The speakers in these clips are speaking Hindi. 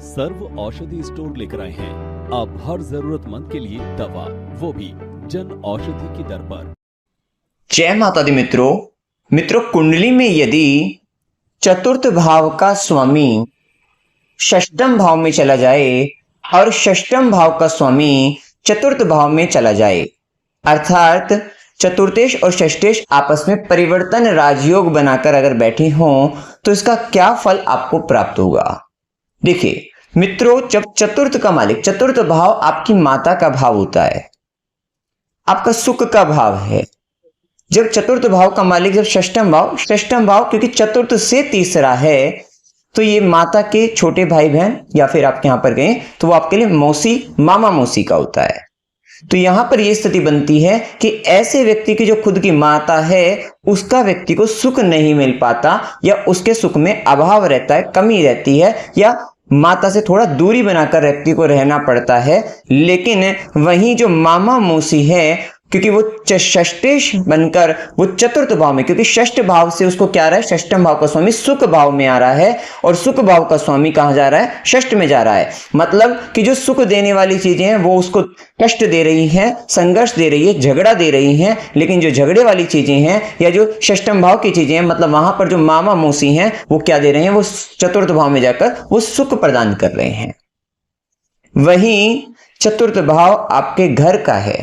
सर्व औषधि स्टोर लेकर आए हैं अब हर जरूरतमंद के लिए दवा, वो भी जन औषधि की दर पर। जय माता दी मित्रों, कुंडली में यदि चतुर्थ भाव का स्वामी षष्ठम भाव में चला जाए और षष्ठम भाव का स्वामी चतुर्थ भाव में चला जाए, अर्थात चतुर्थेश और षष्ठेश आपस में परिवर्तन राजयोग बनाकर अगर बैठे हों तो इसका क्या फल आपको प्राप्त होगा। देखिए मित्रों, जब चतुर्थ का मालिक, चतुर्थ भाव आपकी माता का भाव होता है, आपका सुख का भाव है। जब चतुर्थ भाव का मालिक जब षष्ठम भाव क्योंकि चतुर्थ से तीसरा है तो ये माता के छोटे भाई बहन या फिर आपके यहां पर गए तो वो आपके लिए मौसी, मामा मौसी का होता है। तो यहां पर यह स्थिति बनती है कि ऐसे व्यक्ति की जो खुद की माता है उसका व्यक्ति को सुख नहीं मिल पाता या उसके सुख में अभाव रहता है, कमी रहती है, या माता से थोड़ा दूरी बनाकर व्यक्ति को रहना पड़ता है। लेकिन वहीं जो मामा मौसी है, क्योंकि वो षष्ठेश बनकर वो चतुर्थ भाव में, क्योंकि षष्ठ भाव से उसको क्या आ रहा है, षष्ठम भाव का स्वामी सुख भाव में आ रहा है और सुख भाव का स्वामी कहां जा रहा है, षष्ठ में जा रहा है। मतलब कि जो सुख देने वाली चीजें हैं वो उसको कष्ट दे रही हैं, संघर्ष दे रही है, झगड़ा दे रही हैं, लेकिन जो झगड़े वाली चीजें हैं या जो षष्ठम भाव की चीजें हैं, मतलब वहां पर जो मामा मौसी हैं वो क्या दे रहे हैं, वो चतुर्थ भाव में जाकर वो सुख प्रदान कर रहे हैं। वहीं चतुर्थ भाव आपके घर का है,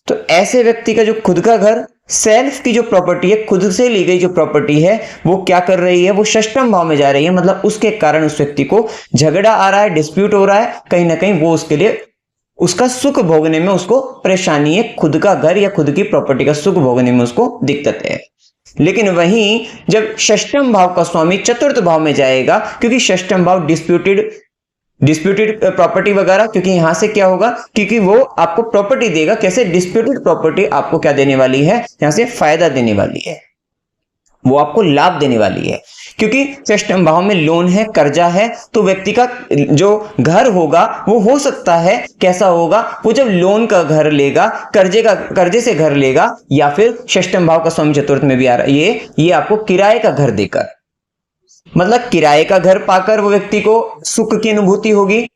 तो ऐसे व्यक्ति का जो खुद का घर, सेल्फ की जो प्रॉपर्टी है, खुद से ली गई जो प्रॉपर्टी है, वो क्या कर रही है, वो षष्ठम भाव में जा रही है। मतलब उसके कारण उस व्यक्ति को झगड़ा आ रहा है, डिस्प्यूट हो रहा है, कहीं ना कहीं वो उसके लिए उसका सुख भोगने में उसको परेशानी है, खुद का घर या खुद की प्रॉपर्टी का सुख भोगने में उसको दिक्कत है। लेकिन वहीं जब षष्ठम भाव का स्वामी चतुर्थ भाव में जाएगा, क्योंकि षष्ठम भाव डिस्प्यूटेड प्रॉपर्टी वगैरह, क्योंकि यहां से क्या होगा, क्योंकि वो आपको प्रॉपर्टी देगा। कैसे? डिस्प्यूटेड प्रॉपर्टी आपको क्या देने वाली है, यहां से फायदा देने वाली है, वो आपको लाभ देने वाली है। क्योंकि षष्ठम भाव में लोन है, कर्जा है, तो व्यक्ति का जो घर होगा वो हो सकता है कैसा होगा, वो जब लोन का घर लेगा, कर्जे से घर लेगा, या फिर षष्ठम भाव का स्वामी चतुर्थ में भी आ रहा है, ये आपको किराए का घर देकर, मतलब किराए का घर पाकर वो व्यक्ति को सुख की अनुभूति होगी।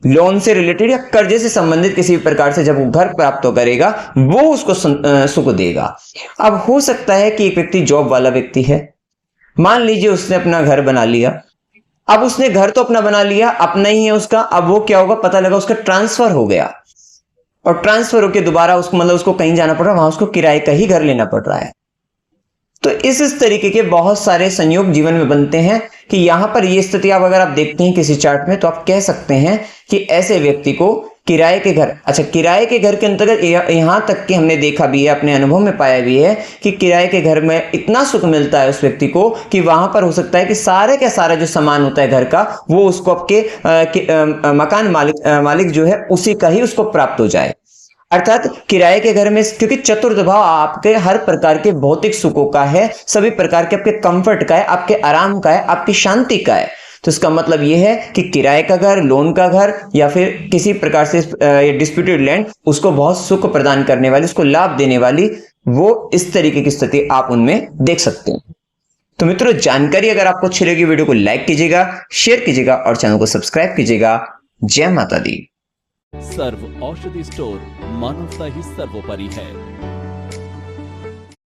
लोन से रिलेटेड या कर्जे से संबंधित किसी भी प्रकार से जब वो घर प्राप्त करेगा वो उसको सुख देगा। अब हो सकता है कि एक व्यक्ति जॉब वाला व्यक्ति है, मान लीजिए उसने अपना घर बना लिया। अब उसने घर तो अपना बना लिया, अपना ही है उसका। अब वो क्या होगा, पता लगा उसका ट्रांसफर हो गया और ट्रांसफर होकर दोबारा उसको, मतलब उसको कहीं जाना पड़ रहा है, वहां उसको किराए का ही घर लेना पड़ रहा है। तो इस तरीके के बहुत सारे संयोग जीवन में बनते हैं कि यहां पर ये स्थिति आप अगर आप देखते हैं किसी चार्ट में, तो आप कह सकते हैं कि ऐसे व्यक्ति को किराए के घर, अच्छा किराए के घर के अंतर्गत यहां तक कि हमने देखा भी है, अपने अनुभव में पाया भी है कि किराए के घर में इतना सुख मिलता है उस व्यक्ति को कि वहां पर हो सकता है कि सारे का सारा जो सामान होता है घर का वो उसको आपके मकान मालिक जो है उसी का ही उसको प्राप्त हो जाए। अर्थात किराए के घर में, क्योंकि चतुर्थ भाव आपके हर प्रकार के भौतिक सुखों का है, सभी प्रकार के आपके कंफर्ट का है, आपके आराम का है, आपकी शांति का है। तो इसका मतलब यह है कि किराए का घर, लोन का घर या फिर किसी प्रकार से डिस्प्यूटेड लैंड उसको बहुत सुख प्रदान करने वाली, उसको लाभ देने वाली, वो इस तरीके की स्थिति आप उनमें देख सकते हैं। तो मित्रों, जानकारी अगर आपको अच्छी लगी, वीडियो को लाइक कीजिएगा, शेयर कीजिएगा और चैनल को सब्सक्राइब कीजिएगा। जय माता दी। सर्व औषधि स्टोर, मानवता ही सर्वोपरि है।